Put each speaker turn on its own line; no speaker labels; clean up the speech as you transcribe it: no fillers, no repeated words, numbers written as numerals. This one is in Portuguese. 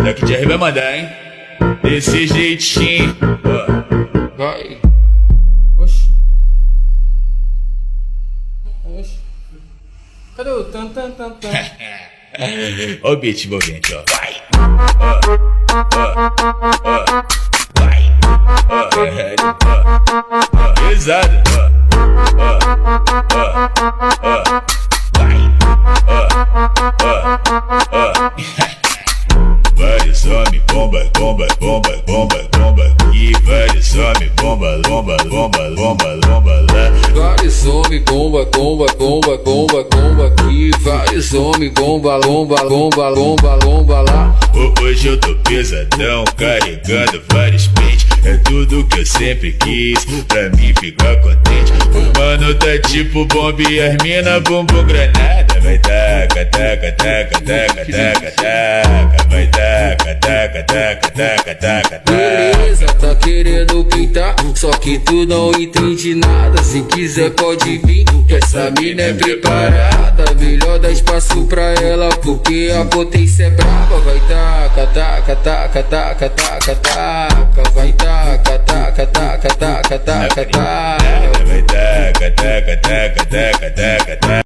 Daqui de R vai mandar, hein? Desse jeitinho.
Vai. Oxi. Oxi. Cadê o tan tan tan tan?
Ó o beat envolvente, ó. Vai. Vai. Pesado. Vai. Vários homens, bomba, bomba, bomba, bomba, bomba. E vários homens, bomba, lomba, lomba, lomba, lomba lá.
Vários homens, bomba, bomba, bomba, bomba, bomba aqui. Vários homens, bomba, lomba, lomba, lomba, lomba lá.
Hoje eu tô pesadão, carregando vários pentes. É tudo que eu sempre quis, pra mim ficar contente. O mano tá tipo bomba e as mina bumbum granada. Vai taca, taca, taca, taca, taca, taca. Vai taca, taca, taca, taca, taca, taca.
Beleza, tá querendo pintar, só que tu não entende nada. Se quiser pode vir, que essa mina é preparada. Melhor dar espaço pra ela, porque a potência é brava. Vai taca, taca, taca, taca, taca, taca. Vai taca, taca, taca, taca, taca, taca.
Vai taca, taca, taca, taca, taca, taca.